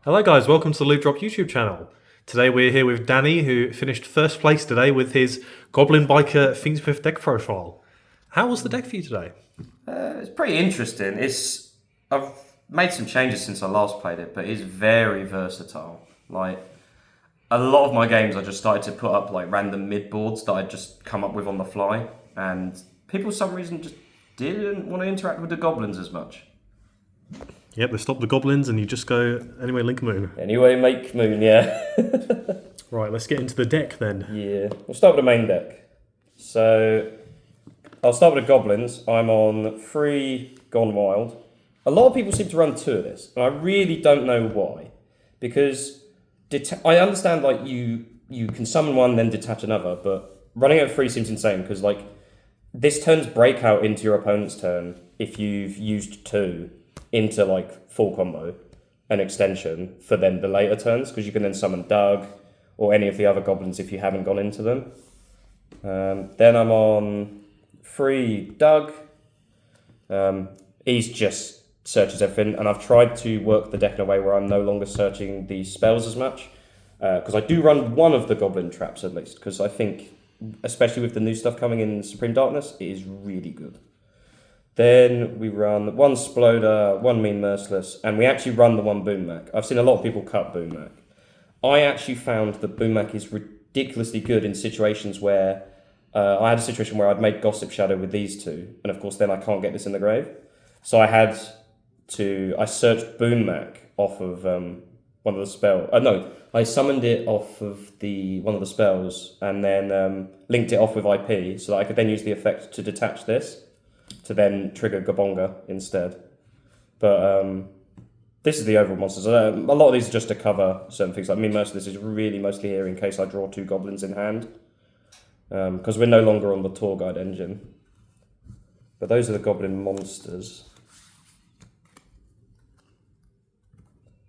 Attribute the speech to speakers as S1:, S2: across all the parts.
S1: Hello guys, welcome to the Loot Drop YouTube channel. Today we're here with Danny, who finished first place today with his Goblin Biker Fiend Smith deck profile. How was the deck for you today?
S2: It's pretty interesting. I've made some changes since I last played it, but it's very versatile. Like a lot of my games, I just started to put up like random mid boards that I'd just come up with on the fly, and people for some reason just didn't want to interact with the goblins as much.
S1: Yep, they stopped the goblins and you just go anyway link moon.
S2: Anyway, make moon, yeah.
S1: Right, let's get into the deck then.
S2: Yeah, we'll start with the main deck. So I'll start with the goblins. I'm on 3 Gone Wild. A lot of people seem to run 2 of this, and I really don't know why. Because I understand like you can summon one then detach another, but running at 3 seems insane because like this turns breakout into your opponent's turn if you've used 2 into like full combo, an extension for then the later turns, because you can then summon Doug or any of the other goblins if you haven't gone into them. Then I'm on 3 Doug. He's just searches everything, and I've tried to work the deck in a way where I'm no longer searching the spells as much, because I do run one of the goblin traps at least, because I think, especially with the new stuff coming in Supreme Darkness, it is really good. Then we run 1 Sploder, 1 Mean Merciless, and we actually run the 1 Boom Mac. I've seen a lot of people cut Boom Mac. I actually found that Boom Mac is ridiculously good in situations where I had a situation where I'd made Gossip Shadow with these 2, and of course then I can't get this in the grave. So I searched Boom Mac off of one of the spells. I summoned it off of one of the spells and then linked it off with IP so that I could then use the effect to detach this to then trigger Gabonga instead. But this is the overall monsters. A lot of these are just to cover certain things. Like me, most of this is really mostly here in case I draw 2 goblins in hand, because we're no longer on the tour guide engine. But those are the goblin monsters.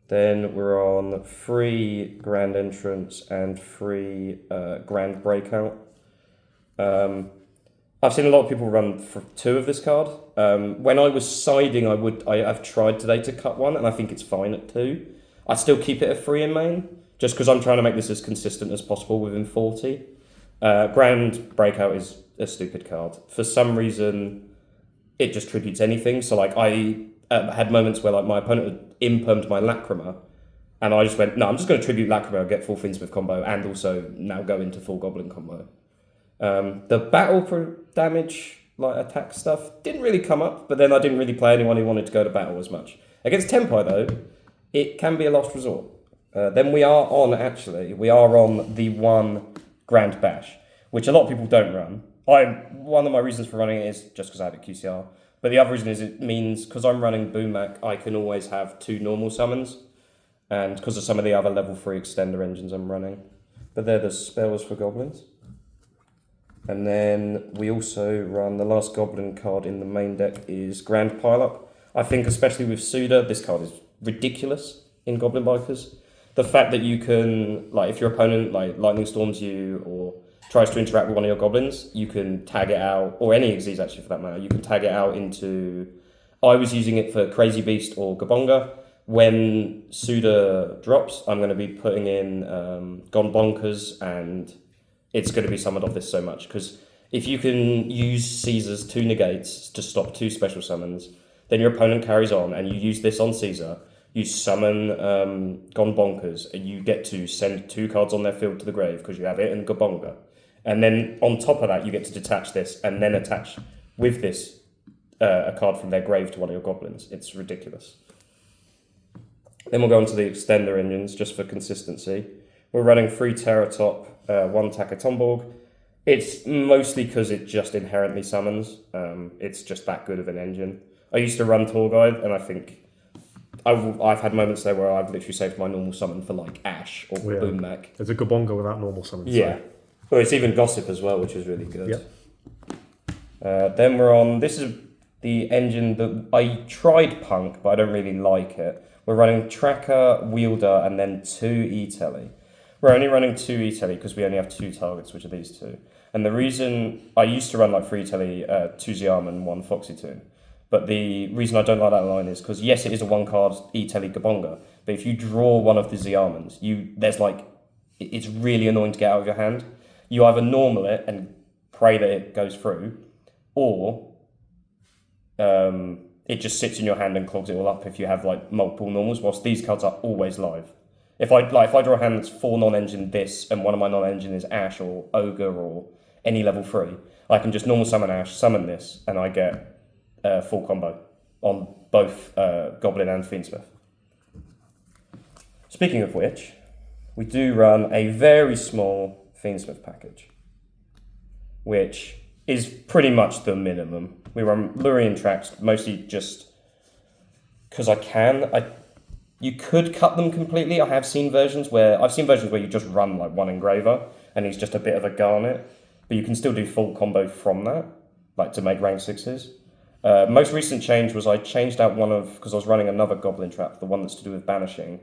S2: Then we're on 3 Grand Entrance and 3 Grand Breakout. I've seen a lot of people run for 2 of this card. When I was siding, I've tried today to cut 1, and I think it's fine at 2. I still keep it at 3 in main, just because I'm trying to make this as consistent as possible within 40. Grand Breakout is a stupid card. For some reason, it just tributes anything. So like I had moments where like my opponent had impermed my Lacrima, and I just went, no, I'm just going to tribute Lacrima, get full Fiendsmith combo, and also now go into full Goblin combo. The battle for damage, like attack stuff, didn't really come up, but then I didn't really play anyone who wanted to go to battle as much. Against Tempai though, it can be a last resort. Then we are on the 1 Grand Bash, which a lot of people don't run. One of my reasons for running it is just because I have it QCR, but the other reason is it means because I'm running Boom Mac, I can always have 2 normal summons, and because of some of the other level 3 extender engines I'm running. But they're the spells for goblins. And then we also run the last goblin card in the main deck is Grand Pileup. I think especially with Suda, this card is ridiculous in Goblin Bikers. The fact that you can, like if your opponent like lightning storms you or tries to interact with one of your goblins, you can tag it out, or any Xyz actually for that matter, you can tag it out into, I was using it for Crazy Beast or Gabonga. When Suda drops, I'm going to be putting in Gone Bonkers, and it's going to be summoned off this so much, because if you can use Caesar's 2 negates to stop 2 special summons, then your opponent carries on, and you use this on Caesar, you summon Gone Bonkers, and you get to send 2 cards on their field to the grave, because you have it in Gabonga. And then on top of that, you get to detach this, and then attach with this a card from their grave to one of your goblins. It's ridiculous. Then we'll go on to the extender engines, just for consistency. We're running 3 Terratop, 1 Takatomborg. It's mostly because it just inherently summons. It's just that good of an engine. I used to run Tour Guide, and I think I've had moments there where I've literally saved my normal summon for like Ash or Boom Mac.
S1: There's a Gabonga without normal summons.
S2: Yeah.
S1: So.
S2: Well, it's even Gossip as well, which is really good.
S1: Yep.
S2: Then we're on, this is the engine that I tried Punk, but I don't really like it. We're running Tracker, Wielder, and then 2 E-Telly. We're only running 2 E-Telly because we only have 2 targets, which are these 2. And the reason I used to run like 3 E-Telly, 2 Ziam and 1 Foxy Toon. But the reason I don't like that line is because yes, it is a 1 card E-Telly Gabonga, But if you draw one of the Z almonds, it's really annoying to get out of your hand. You either normal it and pray that it goes through, or it just sits in your hand and clogs it all up if you have like multiple normals, whilst these cards are always live. If I draw a hand that's 4 non-engine this, and one of my non-engine is Ash or Ogre or any level 3, I can just normal summon Ash, summon this, and I get full combo on both Goblin and Fiendsmith. Speaking of which, we do run a very small Fiendsmith package, which is pretty much the minimum. We run Lurian tracks mostly just because I can. You could cut them completely. I've seen versions where you just run like one engraver and he's just a bit of a garnet, but you can still do full combo from that, like to make rank 6s. Most recent change was I changed out because I was running another Goblin trap, the one that's to do with banishing.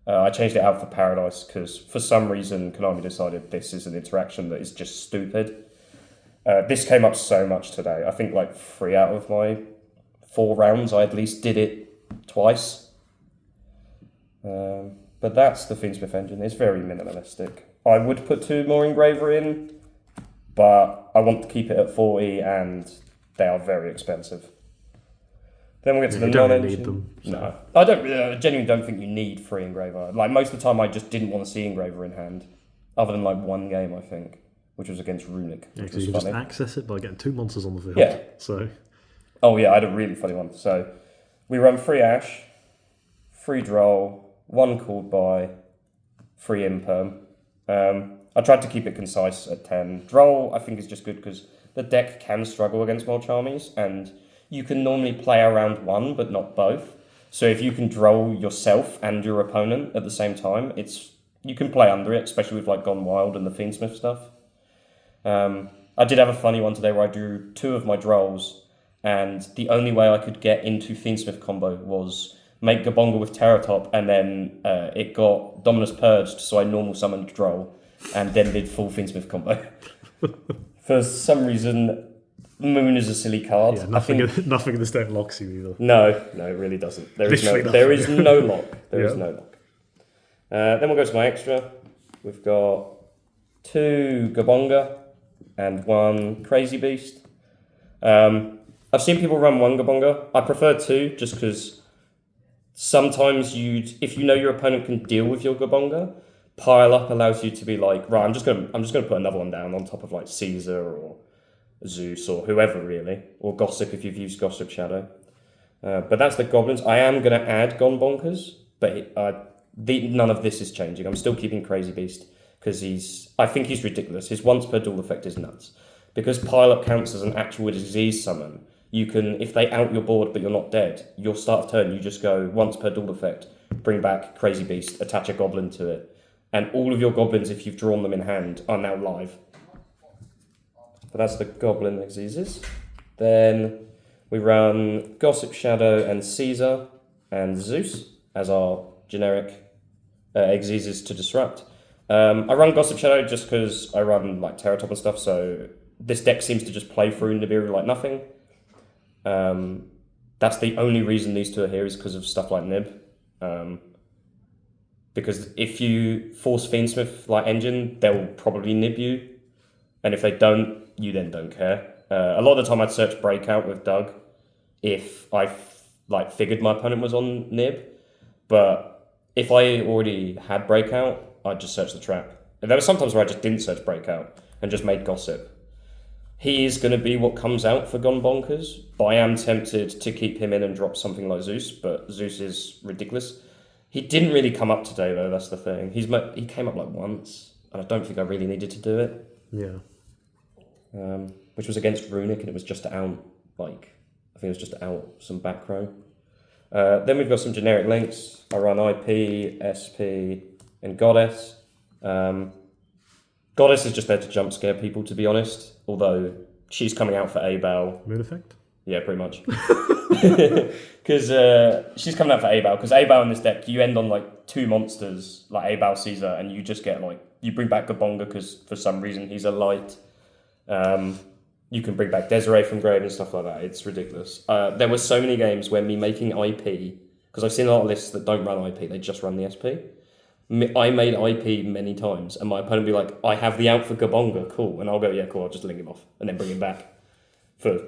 S2: I changed it out for Paradise because for some reason Konami decided this is an interaction that is just stupid. This came up so much today. I think like 3 out of my 4 rounds I at least did it twice. But that's the Fiendsmith engine. It's very minimalistic. I would put 2 more engraver in, but I want to keep it at 40 and they are very expensive. Then we'll get to the non-engine.
S1: Need them, so.
S2: No, I genuinely don't think you need 3 engraver. Like most of the time I just didn't want to see engraver in hand, other than like 1 game I think, which was against Runic.
S1: Yeah, because you can just access it by getting 2 monsters on the field.
S2: Yeah.
S1: So.
S2: Oh yeah, I had a really funny one. So we run 3 Ash, 3 Droll, 1 called by, 3 Imperm. I tried to keep it concise at 10. Droll I think is just good because the deck can struggle against Mulch armies, and you can normally play around one but not both. So if you can Droll yourself and your opponent at the same time, you can play under it, especially with like Gone Wild and the Fiendsmith stuff. I did have a funny one today where I drew 2 of my Drolls, and the only way I could get into Fiendsmith combo was make Gabonga with Terratop, and then it got Dominus Purged, so I normal summoned Droll, and then did full Fiendsmith combo. For some reason, Moon is a silly card.
S1: Yeah, nothing in this deck locks you either.
S2: No, it really doesn't. There is no lock. There is no lock. Then we'll go to my extra. We've got 2 Gabonga and 1 Crazy Beast. I've seen people run 1 Gabonga. I prefer 2 just because sometimes if you know your opponent can deal with your Gabonga, pile up allows you to be like, right, I'm just gonna put another one down on top of like Caesar or Zeus or whoever really, or Gossip if you've used Gossip Shadow. But that's the Goblins. I am gonna add Gone Bonkers, but none of this is changing. I'm still keeping Crazy Beast because I think he's ridiculous. His once per duel effect is nuts. Because pile up counts as an actual disease summon, you can, if they out your board but you're not dead, your start of turn you just go once per duel effect, bring back Crazy Beast, attach a Goblin to it, and all of your Goblins, if you've drawn them in hand, are now live. But that's the Goblin Exesis. Then we run Gossip Shadow and Caesar and Zeus as our generic Exesis to disrupt. I run Gossip Shadow just because I run like Terratop and stuff, so this deck seems to just play through Nibiru like nothing. That's the only reason these 2 are here is because of stuff like Nib. Because if you force Fiendsmith like engine, they'll probably nib you. And if they don't, you then don't care. A lot of the time I'd search Breakout with Doug if I figured my opponent was on nib. But if I already had Breakout, I'd just search the trap. And there were sometimes where I just didn't search Breakout and just made Gossip. He is going to be what comes out for Gone Bonkers, but I am tempted to keep him in and drop something like Zeus, but Zeus is ridiculous. He didn't really come up today, though, that's the thing. He came up like once, and I don't think I really needed to do it.
S1: Yeah.
S2: Which was against Runic, and it was just to out, I think it was just to out some back row. Then we've got some generic links. I run IP, SP, and Goddess. Goddess is just there to jump scare people, to be honest, although she's coming out for Abel.
S1: Moon effect?
S2: Yeah, pretty much. Because she's coming out for Abel, because Abel in this deck, you end on like 2 monsters, like Abel, Caesar, and you just get like, you bring back Gabonga because for some reason he's a light. You can bring back Desiree from grave and stuff like that. It's ridiculous. There were so many games where me making IP Because I've seen a lot of lists that don't run IP, they just run the SP. I made IP many times, and my opponent would be like, I have the out for Gabonga, cool. And I'll go, yeah, cool, I'll just link him off, and then bring him back. For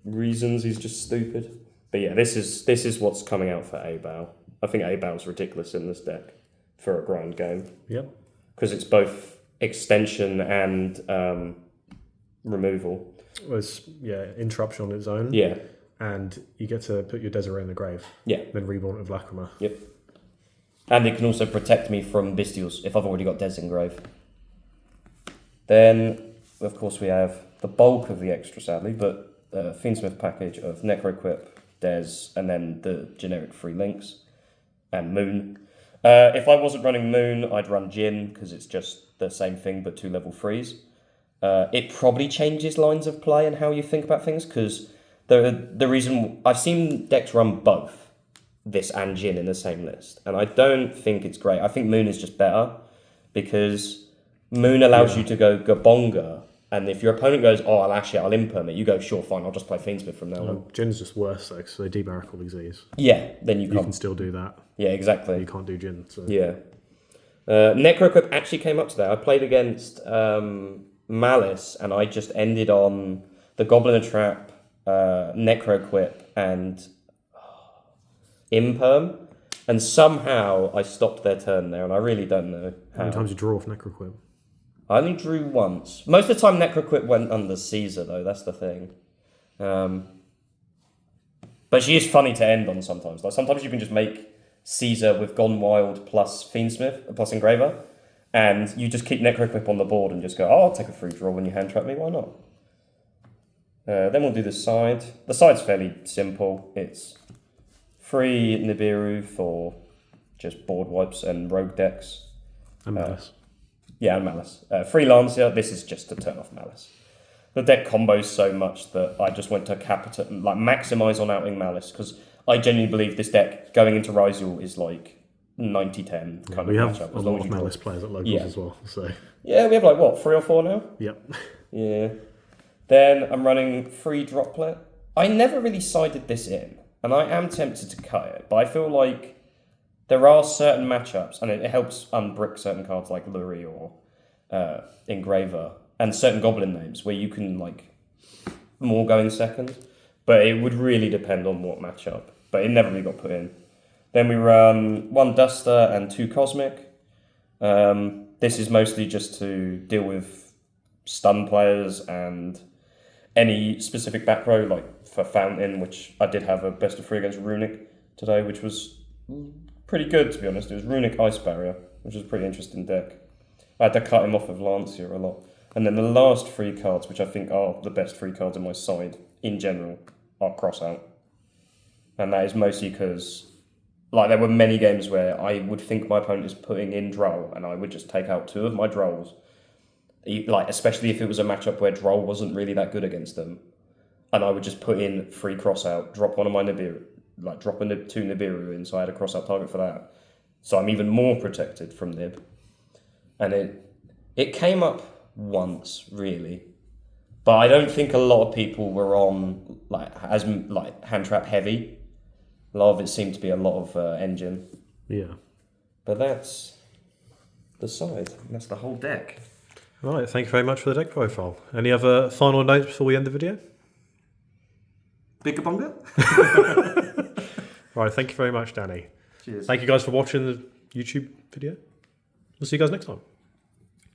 S2: reasons he's just stupid. But yeah, this is what's coming out for A-Bow. I think A-Bow's ridiculous in this deck for a grind game.
S1: Yep.
S2: Because it's both extension and removal.
S1: Was interruption on its own.
S2: Yeah.
S1: And you get to put your Desiree in the grave.
S2: Yeah.
S1: Then reborn of Lacrima.
S2: Yep. And it can also protect me from Bestials if I've already got Des in grave. Then, of course, we have the bulk of the extra, sadly, but Fiendsmith package of Necroquip, Des, and then the generic free links, and Moon. If I wasn't running Moon, I'd run Jin, because it's just the same thing, but 2 level 3s. It probably changes lines of play and how you think about things, because the reason... I've seen decks run both, this and Jin in the same list, and I don't think it's great. I think Moon is just better, because Moon allows you to go Gabonga, and if your opponent goes, oh, I'll imperm it, you go, sure, fine, I'll just play Fiendsmith from now on.
S1: Jin's just worse, though, because they debarrack all these E's.
S2: Yeah, then you
S1: can still do that.
S2: Yeah, exactly.
S1: You can't do Jin. So.
S2: Yeah. Necroquip actually came up today. I played against Malice, and I just ended on the Goblin Trap, Necroquip, and Imperm, and somehow I stopped their turn there, and I really don't know how.
S1: How many times you draw off Necroquip?
S2: I only drew once. Most of the time Necroquip went under Caesar, though, that's the thing. But she is funny to end on sometimes. Like, sometimes you can just make Caesar with Gone Wild plus Fiendsmith, plus Engraver, and you just keep Necroquip on the board and just go, oh, I'll take a free draw when you hand trap me, why not? Then we'll do the side. The side's fairly simple. It's 3 Nibiru for just board wipes and rogue decks.
S1: And Malice.
S2: Yeah, and Malice. 3 Lancia, this is just to turn off Malice. The deck combos so much that I just went to maximize on outing Malice, because I genuinely believe this deck going into Ryzel is like 90-10 kind of matchup.
S1: We have a lot of Malice players at locals as well. So
S2: yeah, we have like what, 3 or 4 now?
S1: Yep.
S2: Yeah. Then I'm running 3 Droplet. I never really sided this in, and I am tempted to cut it, but I feel like there are certain matchups, and it helps unbrick certain cards like Lurie or Engraver, and certain Goblin names where you can like more going second. But it would really depend on what matchup. But it never really got put in. Then we run 1 Duster and 2 Cosmic. This is mostly just to deal with stun players and any specific back row, like for Fountain, which I did have a best of 3 against Runic today, which was pretty good, to be honest. It was Runic Ice Barrier, which was a pretty interesting deck. I had to cut him off of Lancia a lot. And then the last 3 cards, which I think are the best 3 cards on my side in general, are Cross Out. And that is mostly because like there were many games where I would think my opponent is putting in Droll, and I would just take out 2 of my Drolls. Like, especially if it was a matchup where Droll wasn't really that good against them. And I would just put in 3 Cross Out, drop one of my Nibiru, like drop 2 Nibiru in, so I had a Cross Out target for that. So I'm even more protected from Nib. And it came up once, really. But I don't think a lot of people were on hand trap heavy. A lot of it seemed to be a lot of engine.
S1: Yeah.
S2: But that's the side. That's the whole deck.
S1: Right, thank you very much for the deck profile. Any other final notes before we end the video?
S3: Big Gabonga?
S1: Right, thank you very much, Danny.
S3: Cheers.
S1: Thank you guys for watching the YouTube video. We'll see you guys next time.